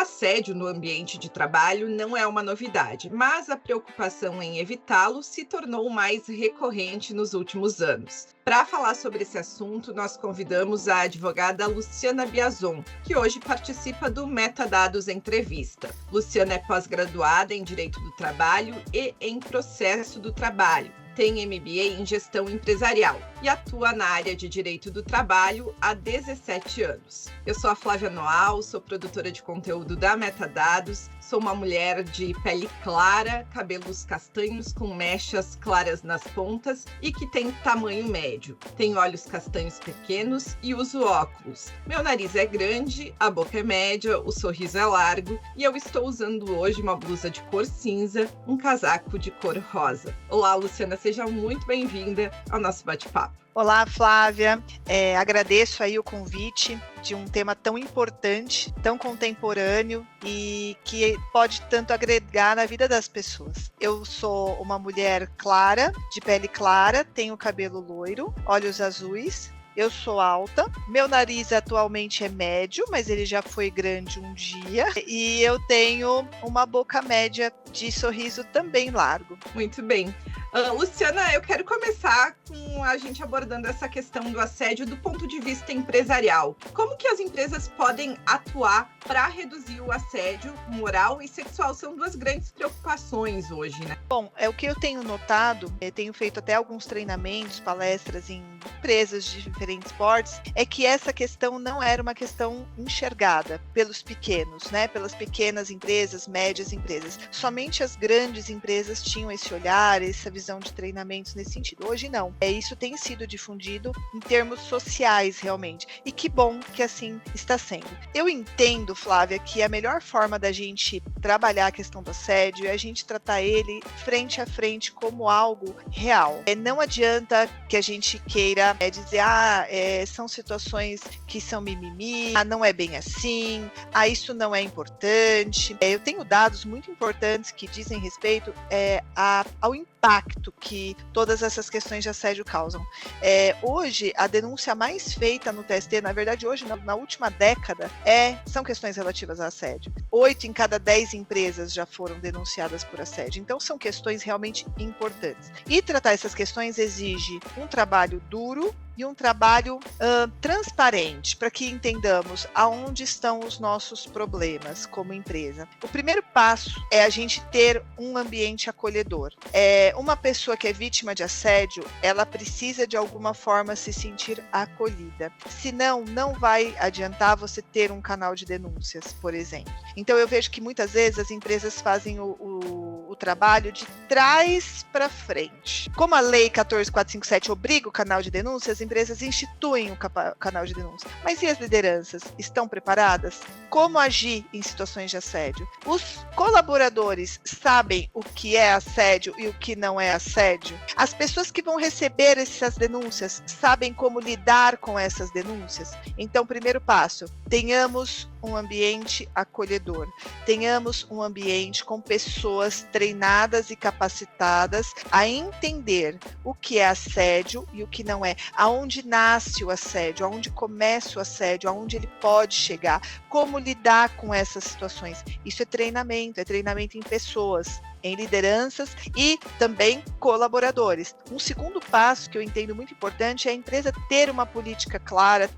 assédio no ambiente de trabalho não é uma novidade, mas a preocupação em evitá-lo se tornou mais recorrente nos últimos anos. Para falar sobre esse assunto, nós convidamos a advogada Luciana Biazon, que hoje participa do Metadados Entrevista. Luciana é pós-graduada em Direito do Trabalho e em Processo do Trabalho. Tem MBA em Gestão Empresarial e atua na área de Direito do Trabalho há 17 anos. Eu sou a Flávia Noal, sou produtora de conteúdo da Metadados, sou uma mulher de pele clara, cabelos castanhos com mechas claras nas pontas e que tem tamanho médio. Tenho olhos castanhos pequenos e uso óculos. Meu nariz é grande, a boca é média, o sorriso é largo e eu estou usando hoje uma blusa de cor cinza, um casaco de cor rosa. Olá, Luciana, seja muito bem-vinda ao nosso bate-papo. Olá, Flávia. Agradeço aí o convite de um tema tão importante, tão contemporâneo e que pode tanto agregar na vida das pessoas. Eu sou uma mulher clara, de pele clara, tenho cabelo loiro, olhos azuis. Eu sou alta, meu nariz atualmente é médio, mas ele já foi grande um dia. E eu tenho uma boca média de sorriso também largo. Muito bem. Luciana, eu quero começar com a gente abordando essa questão do assédio do ponto de vista empresarial. Como que as empresas podem atuar para reduzir o assédio moral e sexual? São duas grandes preocupações hoje, né? Bom, é o que eu tenho notado, tenho feito até alguns treinamentos, palestras em empresas de diferentes portes, é que essa questão não era uma questão enxergada pelos pequenos, né? Pelas pequenas empresas, médias empresas. Somente as grandes empresas tinham esse olhar, essa visão de treinamentos nesse sentido. Hoje não. Isso tem sido difundido em termos sociais, realmente. E que bom que assim está sendo. Eu entendo, Flávia, que a melhor forma da gente trabalhar a questão do assédio é a gente tratar ele frente a frente como algo real. Não adianta que a gente queira dizer, são situações que são mimimi, não é bem assim, isso não é importante. Eu tenho dados muito importantes que dizem respeito ao impacto que todas essas questões de assédio causam. Hoje, a denúncia mais feita no TST, na verdade, hoje, na última década, são questões relativas a assédio. 8 em cada 10 empresas já foram denunciadas por assédio. Então, são questões realmente importantes. E tratar essas questões exige um trabalho duro e um trabalho transparente, para que entendamos aonde estão os nossos problemas como empresa. O primeiro passo é a gente ter um ambiente acolhedor. Uma pessoa que é vítima de assédio, ela precisa de alguma forma se sentir acolhida. Senão, não vai adiantar você ter um canal de denúncias, por exemplo. Então, eu vejo que muitas vezes as empresas fazem o trabalho de trás para frente. Como a Lei 14.457 obriga o canal de denúncias, as empresas instituem o canal de denúncia. Mas e as lideranças? Estão preparadas? Como agir em situações de assédio? Os colaboradores sabem o que é assédio e o que não é assédio? As pessoas que vão receber essas denúncias sabem como lidar com essas denúncias? Então, primeiro passo, tenhamos um ambiente acolhedor. Tenhamos um ambiente com pessoas treinadas e capacitadas a entender o que é assédio e o que não é. Aonde nasce o assédio, aonde começa o assédio, aonde ele pode chegar, como lidar com essas situações. Isso é treinamento em pessoas, em lideranças e também colaboradores. Um segundo passo que eu entendo muito importante é a empresa ter uma política clara,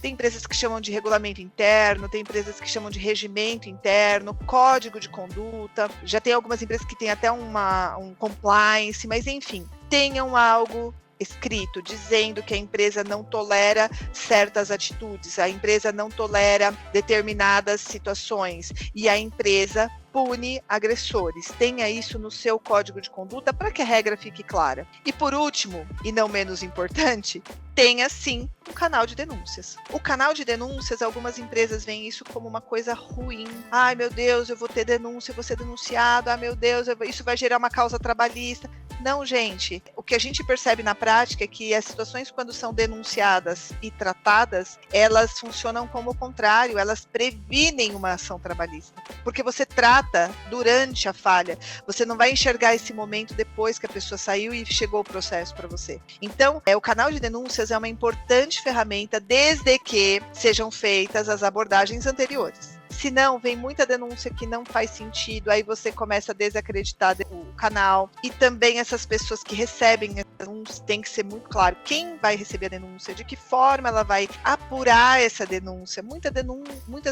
tem empresas que chamam de regulamento interno, tem empresas que chamam de regimento interno, código de conduta, já tem algumas empresas que têm até um compliance, mas enfim, tenham algo escrito, dizendo que a empresa não tolera certas atitudes, a empresa não tolera determinadas situações e a empresa pune agressores. Tenha isso no seu código de conduta para que a regra fique clara. E por último, e não menos importante, tenha sim um canal de denúncias. O canal de denúncias, algumas empresas veem isso como uma coisa ruim. Ai, meu Deus, eu vou ter denúncia, eu vou ser denunciado. Ai, meu Deus, isso vai gerar uma causa trabalhista. Não, gente. O que a gente percebe na prática é que as situações, quando são denunciadas e tratadas, elas funcionam como o contrário, elas previnem uma ação trabalhista. Porque você trata durante a falha. Você não vai enxergar esse momento depois que a pessoa saiu e chegou o processo para você. Então, o canal de denúncias é uma importante ferramenta desde que sejam feitas as abordagens anteriores. Se não, vem muita denúncia que não faz sentido, aí você começa a desacreditar o canal. E também essas pessoas que recebem a denúncia, tem que ser muito claro quem vai receber a denúncia, de que forma ela vai apurar essa denúncia. Muitas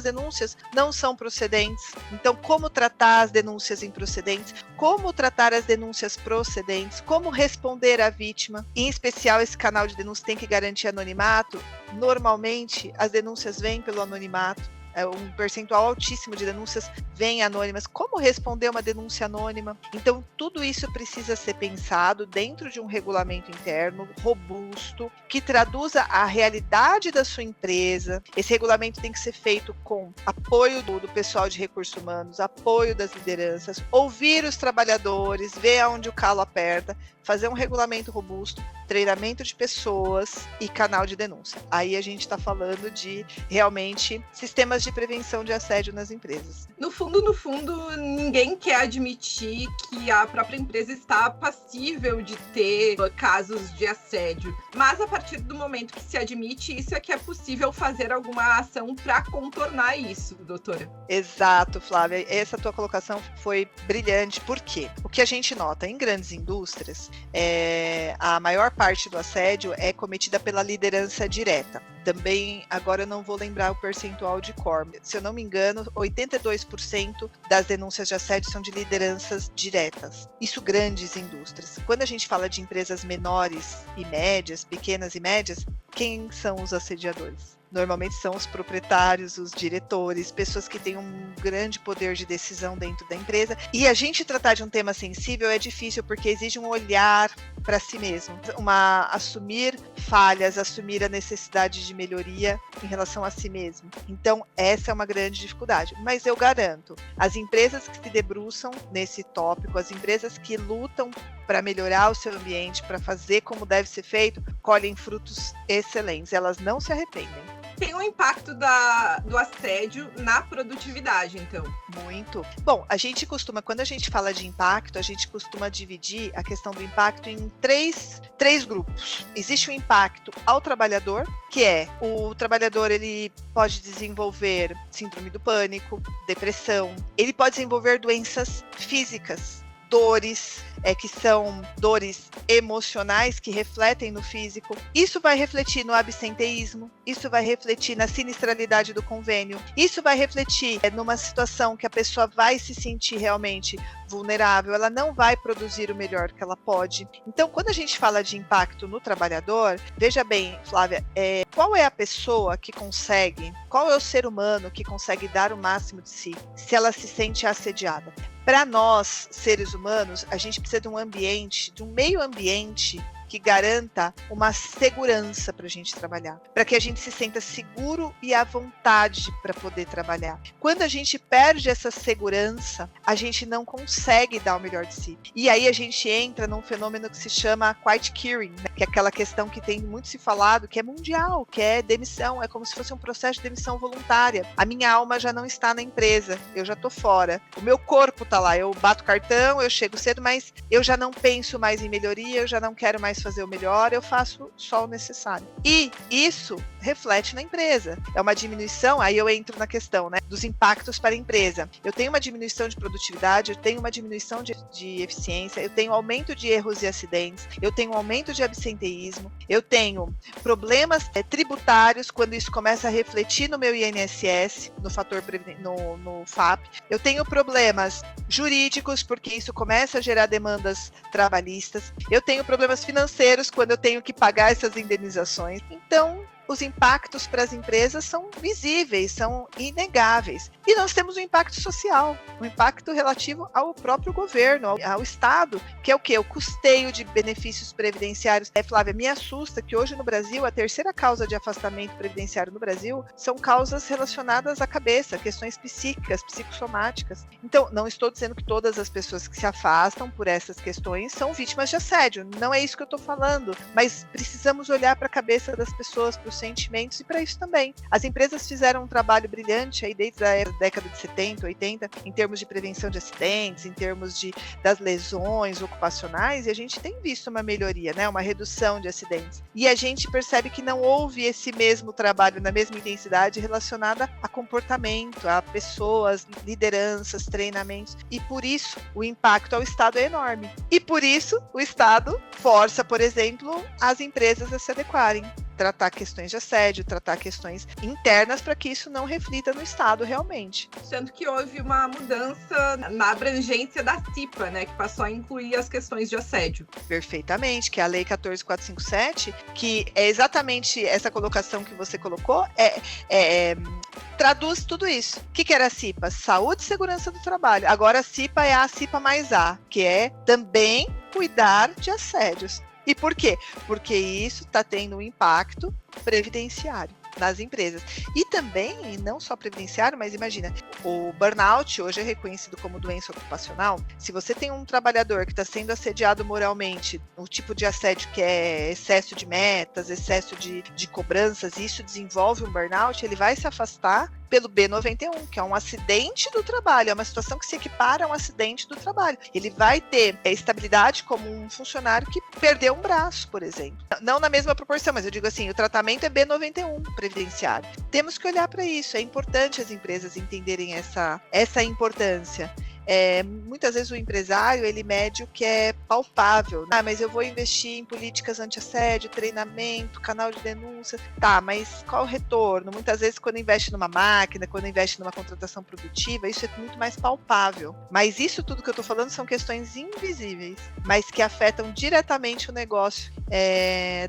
denúncias não são procedentes. Então, como tratar as denúncias improcedentes? Como tratar as denúncias procedentes? Como responder à vítima? Em especial, esse canal de denúncia tem que garantir anonimato. Normalmente, as denúncias vêm pelo anonimato. Um percentual altíssimo de denúncias vêm anônimas. Como responder uma denúncia anônima? Então, tudo isso precisa ser pensado dentro de um regulamento interno robusto, que traduza a realidade da sua empresa. Esse regulamento tem que ser feito com apoio do pessoal de recursos humanos, apoio das lideranças, ouvir os trabalhadores, ver aonde o calo aperta, fazer um regulamento robusto, treinamento de pessoas e canal de denúncia. Aí a gente está falando de, realmente, sistemas de prevenção de assédio nas empresas. No fundo, ninguém quer admitir que a própria empresa está passível de ter casos de assédio. Mas a partir do momento que se admite isso, é que é possível fazer alguma ação para contornar isso, doutora. Exato, Flávia. Essa tua colocação foi brilhante. Por quê? O que a gente nota em grandes indústrias, a maior parte do assédio é cometida pela liderança direta. Também, agora eu não vou lembrar o percentual de cor. Se eu não me engano, 82% das denúncias de assédio são de lideranças diretas. Isso grandes indústrias. Quando a gente fala de empresas menores e médias, pequenas e médias, quem são os assediadores? Normalmente são os proprietários, os diretores, pessoas que têm um grande poder de decisão dentro da empresa. E a gente tratar de um tema sensível é difícil porque exige um olhar para si mesmo, assumir falhas, assumir a necessidade de melhoria em relação a si mesmo. Então, essa é uma grande dificuldade. Mas eu garanto, as empresas que se debruçam nesse tópico, as empresas que lutam para melhorar o seu ambiente, para fazer como deve ser feito, colhem frutos excelentes. Elas não se arrependem. Tem um impacto do assédio na produtividade, então. Muito. Bom, a gente costuma, quando a gente fala de impacto, a gente costuma dividir a questão do impacto em três grupos. Existe o impacto ao trabalhador, que é o trabalhador, ele pode desenvolver síndrome do pânico, depressão, ele pode desenvolver doenças físicas, dores, que são dores emocionais que refletem no físico. Isso vai refletir no absenteísmo, isso vai refletir na sinistralidade do convênio, isso vai refletir numa situação que a pessoa vai se sentir realmente vulnerável, ela não vai produzir o melhor que ela pode. Então, quando a gente fala de impacto no trabalhador, veja bem, Flávia, qual é a pessoa que consegue, qual é o ser humano que consegue dar o máximo de si, se ela se sente assediada? Para nós, seres humanos, a gente precisa de um ambiente, de um meio ambiente que garanta uma segurança para a gente trabalhar, para que a gente se sinta seguro e à vontade para poder trabalhar. Quando a gente perde essa segurança, a gente não consegue dar o melhor de si. E aí a gente entra num fenômeno que se chama quiet quitting, né? Que é aquela questão que tem muito se falado, que é mundial, que é demissão, é como se fosse um processo de demissão voluntária. A minha alma já não está na empresa, eu já estou fora. O meu corpo está lá, eu bato cartão, eu chego cedo, mas eu já não penso mais em melhoria, eu já não quero mais fazer o melhor, eu faço só o necessário. E isso reflete na empresa. É uma diminuição, aí eu entro na questão, né, dos impactos para a empresa. Eu tenho uma diminuição de produtividade, eu tenho uma diminuição de eficiência, eu tenho aumento de erros e acidentes, eu tenho aumento de absenteísmo, eu tenho problemas tributários, quando isso começa a refletir no meu INSS, no fator no FAP. Eu tenho problemas jurídicos, porque isso começa a gerar demandas trabalhistas. Eu tenho problemas financeiros, quando eu tenho que pagar essas indenizações. Então, os impactos para as empresas são visíveis, são inegáveis. E nós temos um impacto social, um impacto relativo ao próprio governo, ao Estado, que é o quê? O custeio de benefícios previdenciários. Flávia, me assusta que hoje no Brasil, a terceira causa de afastamento previdenciário no Brasil são causas relacionadas à cabeça, questões psíquicas, psicossomáticas. Então, não estou dizendo que todas as pessoas que se afastam por essas questões são vítimas de assédio, não é isso que eu estou falando, mas precisamos olhar para a cabeça das pessoas, para os sentimentos, e para isso também. As empresas fizeram um trabalho brilhante aí desde a década de 70, 80, em termos de prevenção de acidentes, em termos das lesões ocupacionais, e a gente tem visto uma melhoria, né? Uma redução de acidentes. E a gente percebe que não houve esse mesmo trabalho na mesma intensidade relacionada a comportamento, a pessoas, lideranças, treinamentos, e por isso o impacto ao Estado é enorme. E por isso o Estado força, por exemplo, as empresas a se adequarem, tratar questões de assédio, tratar questões internas para que isso não reflita no Estado realmente. Sendo que houve uma mudança na abrangência da CIPA, né, que passou a incluir as questões de assédio. Perfeitamente, que é a Lei 14.457, que é exatamente essa colocação que você colocou, traduz tudo isso. O que era a CIPA? Saúde e Segurança do Trabalho. Agora a CIPA é a CIPA mais A, que é também cuidar de assédios. E por quê? Porque isso está tendo um impacto previdenciário nas empresas. E também, não só previdenciário, mas imagina, o burnout hoje é reconhecido como doença ocupacional. Se você tem um trabalhador que está sendo assediado moralmente, o tipo de assédio que é excesso de metas, excesso de cobranças, isso desenvolve um burnout, ele vai se afastar pelo B91, que é um acidente do trabalho, é uma situação que se equipara a um acidente do trabalho. Ele vai ter estabilidade como um funcionário que perdeu um braço, por exemplo. Não na mesma proporção, mas eu digo assim, o tratamento é B91 previdenciário. Temos que olhar para isso, é importante as empresas entenderem essa importância. Muitas vezes o empresário, ele mede o que é palpável. Mas eu vou investir em políticas anti-assédio, treinamento, canal de denúncia. Tá, mas qual o retorno? Muitas vezes quando investe numa máquina, quando investe numa contratação produtiva, isso é muito mais palpável. Mas isso tudo que eu tô falando são questões invisíveis, mas que afetam diretamente o negócio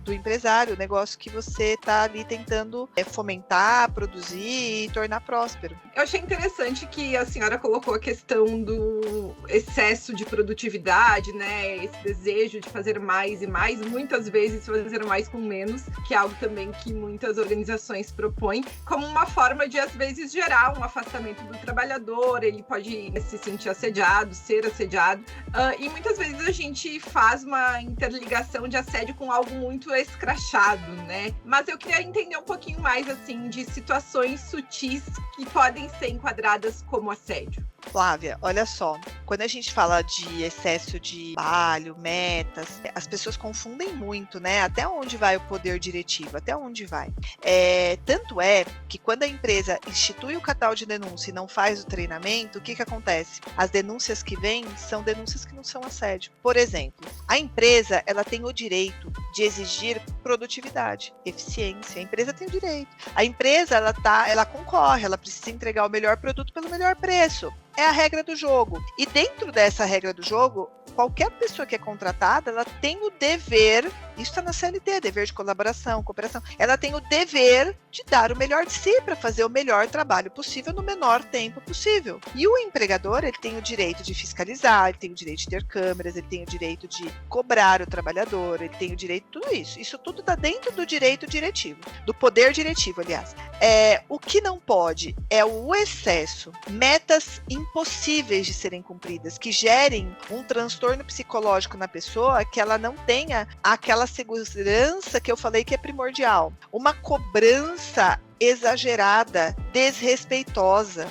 do empresário, o negócio que você tá ali tentando fomentar, produzir e tornar próspero. Eu achei interessante que a senhora colocou a questão do excesso de produtividade, né? Esse desejo de fazer mais e mais, muitas vezes fazer mais com menos, que é algo também que muitas organizações propõem, como uma forma de, às vezes, gerar um afastamento do trabalhador, ele pode se sentir assediado, ser assediado, e muitas vezes a gente faz uma interligação de assédio com algo muito escrachado, né? Mas eu queria entender um pouquinho mais, assim, de situações sutis que podem ser enquadradas como assédio. Flávia, olha só, quando a gente fala de excesso de trabalho, metas, as pessoas confundem muito, né? Até onde vai o poder diretivo? Até onde vai? Tanto é que quando a empresa institui o canal de denúncia e não faz o treinamento, o que acontece? As denúncias que vêm são denúncias que não são assédio. Por exemplo, a empresa, ela tem o direito de exigir produtividade, eficiência. A empresa tem o direito. A empresa, ela concorre, ela precisa entregar o melhor produto pelo melhor preço. É a regra do jogo. E dentro dessa regra do jogo, qualquer pessoa que é contratada, ela tem o dever, isso está na CLT, dever de colaboração, cooperação, ela tem o dever de dar o melhor de si para fazer o melhor trabalho possível no menor tempo possível. E o empregador, ele tem o direito de fiscalizar, ele tem o direito de ter câmeras, ele tem o direito de cobrar o trabalhador, ele tem o direito de tudo isso. Isso tudo está dentro do direito diretivo, do poder diretivo, aliás. O que não pode é o excesso, metas impossíveis de serem cumpridas, que gerem um transtorno psicológico na pessoa, que ela não tenha aquela segurança que eu falei que é primordial. Uma cobrança exagerada, desrespeitosa,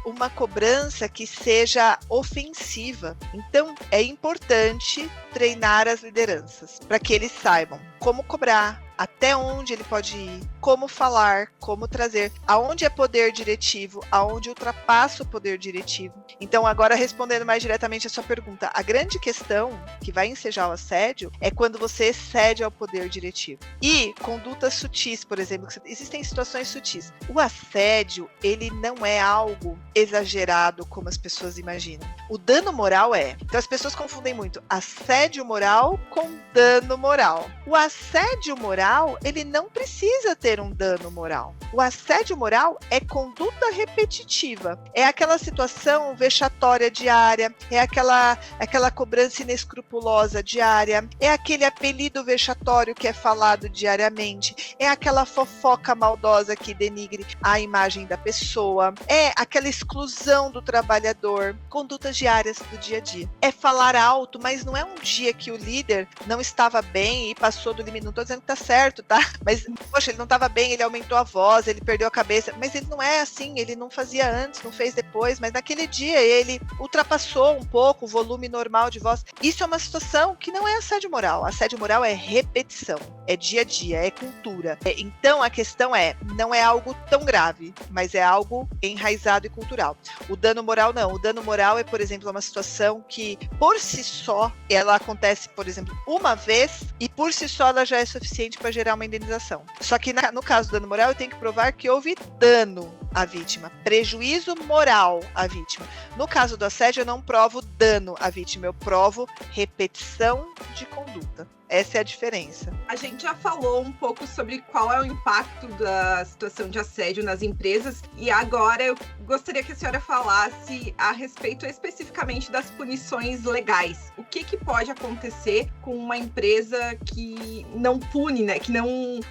uma cobrança que seja ofensiva. Então, é importante treinar as lideranças para que eles saibam como cobrar, até onde ele pode ir, como falar, como trazer, aonde é poder diretivo, aonde ultrapassa o poder diretivo. Então, agora respondendo mais diretamente a sua pergunta, a grande questão que vai ensejar o assédio é quando você excede ao poder diretivo. E condutas sutis, por exemplo, existem situações sutis. O assédio, ele não é algo exagerado como as pessoas imaginam. O dano moral é. Então, as pessoas confundem muito assédio moral com dano moral. O assédio moral, ele não precisa ter um dano moral. O assédio moral é conduta repetitiva. É aquela situação vexatória diária, é aquela cobrança inescrupulosa diária, é aquele apelido vexatório que é falado diariamente, é aquela fofoca maldosa que denigre a imagem da pessoa, é aquela exclusão do trabalhador, condutas diárias do dia a dia. É falar alto, mas não é um dia que o líder não estava bem e passou do limite. Não estou dizendo que está certo certo, tá? Mas, poxa, ele não estava bem, ele aumentou a voz, ele perdeu a cabeça, mas ele não é assim, ele não fazia antes, não fez depois, mas naquele dia ele ultrapassou um pouco o volume normal de voz. Isso é uma situação que não é assédio moral. Assédio moral é repetição, é dia a dia, é cultura. Então a questão não é algo tão grave, mas é algo enraizado e cultural. O dano moral não. O dano moral é, por exemplo, uma situação que, por si só, ela acontece, por exemplo, uma vez e por si só ela já é suficiente para gerar uma indenização. Só que no caso do dano moral, eu tenho que provar que houve dano à vítima, prejuízo moral à vítima. No caso do assédio, eu não provo dano à vítima, eu provo repetição de conduta. Essa é a diferença. A gente já falou um pouco sobre qual é o impacto da situação de assédio nas empresas e agora eu gostaria que a senhora falasse a respeito especificamente das punições legais. O que pode acontecer com uma empresa que não pune, né?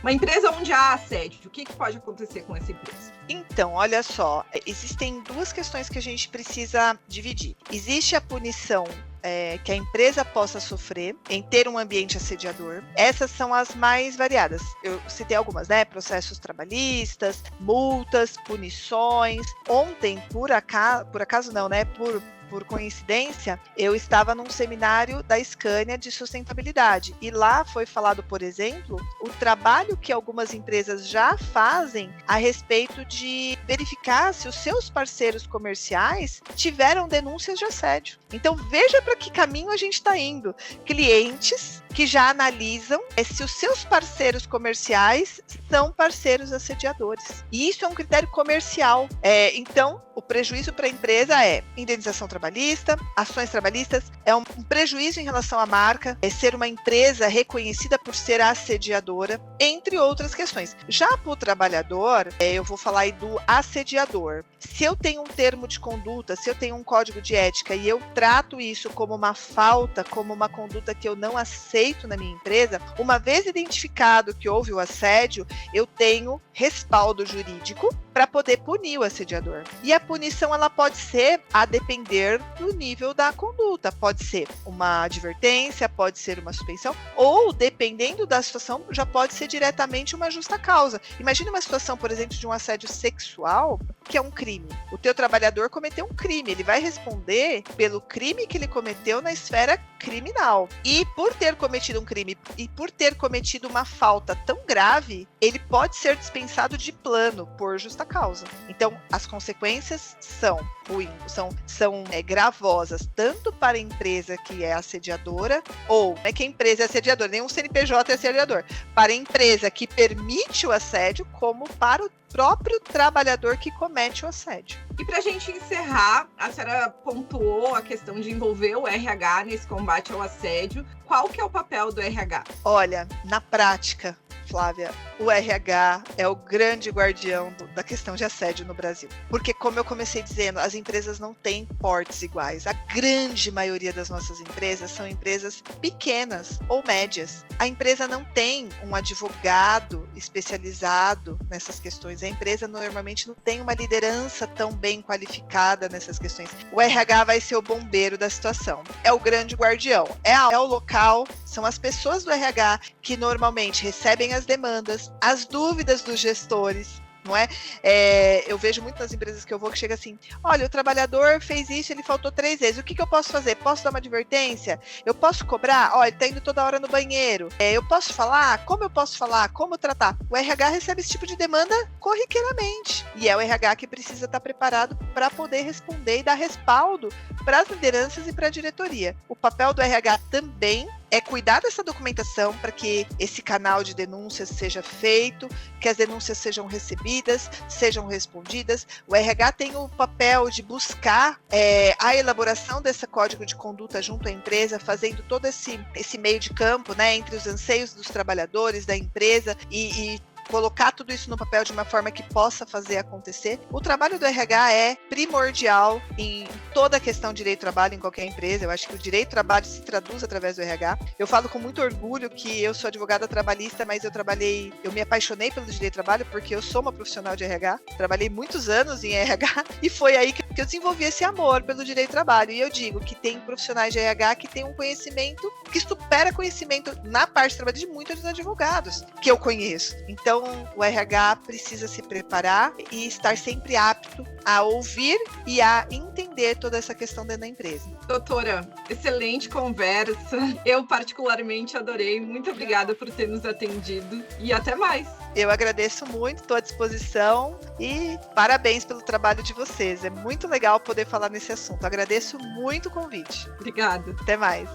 Uma empresa onde há assédio. O que pode acontecer com essa empresa? Então, olha só, existem duas questões que a gente precisa dividir. Existe a punição que a empresa possa sofrer em ter um ambiente assediador. Essas são as mais variadas. Eu citei algumas, né? Processos trabalhistas, multas, punições. Ontem, por acaso não, né? Por coincidência, eu estava num seminário da Scania de sustentabilidade e lá foi falado, por exemplo, o trabalho que algumas empresas já fazem a respeito de verificar se os seus parceiros comerciais tiveram denúncias de assédio. Então veja para que caminho a gente está indo. Clientes que já analisam se os seus parceiros comerciais são parceiros assediadores. E isso é um critério comercial. Então, o prejuízo para a empresa é indenização trabalhista, ações trabalhistas, é um prejuízo em relação à marca, é ser uma empresa reconhecida por ser assediadora, entre outras questões. Já para o trabalhador, eu vou falar aí do assediador. Se eu tenho um termo de conduta, se eu tenho um código de ética e eu trato isso como uma falta, como uma conduta que eu não aceito na minha empresa, uma vez identificado que houve o assédio, eu tenho respaldo jurídico para poder punir o assediador. E a punição ela pode ser a depender do nível da conduta. Pode ser uma advertência, pode ser uma suspensão, ou, dependendo da situação, já pode ser diretamente uma justa causa. Imagine uma situação, por exemplo, de um assédio sexual, que é um crime. O teu trabalhador cometeu um crime, ele vai responder pelo crime que ele cometeu na esfera criminal. E por ter cometido um crime e por ter cometido uma falta tão grave, ele pode ser dispensado de plano por justa causa. Então, as consequências são ruins, são gravosas, tanto para a empresa que é assediadora, ou não é que a empresa é assediadora, nenhum CNPJ é assediador, para a empresa que permite o assédio, como para o próprio trabalhador que comete o assédio. E para a gente encerrar, a senhora pontuou a questão de envolver o RH nesse combate ao assédio. Qual que é o papel do RH? Olha, na prática, Flávia, o RH é o grande guardião da questão de assédio no Brasil. Porque, como eu comecei dizendo, as empresas não têm portes iguais. A grande maioria das nossas empresas são empresas pequenas ou médias. A empresa não tem um advogado especializado nessas questões. A empresa normalmente não tem uma liderança tão bem qualificada nessas questões. O RH vai ser o bombeiro da situação. É o grande guardião. É o local, são as pessoas do RH que normalmente recebem as demandas, as dúvidas dos gestores, não é? Eu vejo muito nas empresas que eu vou que chega assim, olha, o trabalhador fez isso, ele faltou 3 vezes, o que eu posso fazer? Posso dar uma advertência? Eu posso cobrar? Olha, ele tá indo toda hora no banheiro. Eu posso falar? Como eu posso falar? Como tratar? O RH recebe esse tipo de demanda corriqueiramente. E é o RH que precisa estar preparado para poder responder e dar respaldo para as lideranças e para a diretoria. O papel do RH também é cuidar dessa documentação para que esse canal de denúncias seja feito, que as denúncias sejam recebidas, sejam respondidas. O RH tem o papel de buscar a elaboração desse código de conduta junto à empresa, fazendo todo esse meio de campo, né, entre os anseios dos trabalhadores, da empresa e colocar tudo isso no papel de uma forma que possa fazer acontecer. O trabalho do RH é primordial em toda a questão de direito do trabalho em qualquer empresa. Eu acho que o direito do trabalho se traduz através do RH. Eu falo com muito orgulho que eu sou advogada trabalhista, mas eu me apaixonei pelo direito do trabalho porque eu sou uma profissional de RH. Trabalhei muitos anos em RH e foi aí que que eu desenvolvi esse amor pelo direito do trabalho. E eu digo que tem profissionais de RH que têm um conhecimento que supera conhecimento na parte de trabalho de muitos advogados que eu conheço. Então, o RH precisa se preparar e estar sempre apto a ouvir e a entender toda essa questão dentro da empresa. Doutora, excelente conversa. Eu particularmente adorei. Muito obrigada por ter nos atendido e até mais. Eu agradeço muito, estou à disposição e parabéns pelo trabalho de vocês. É muito legal poder falar nesse assunto. Agradeço muito o convite. Obrigada. Até mais.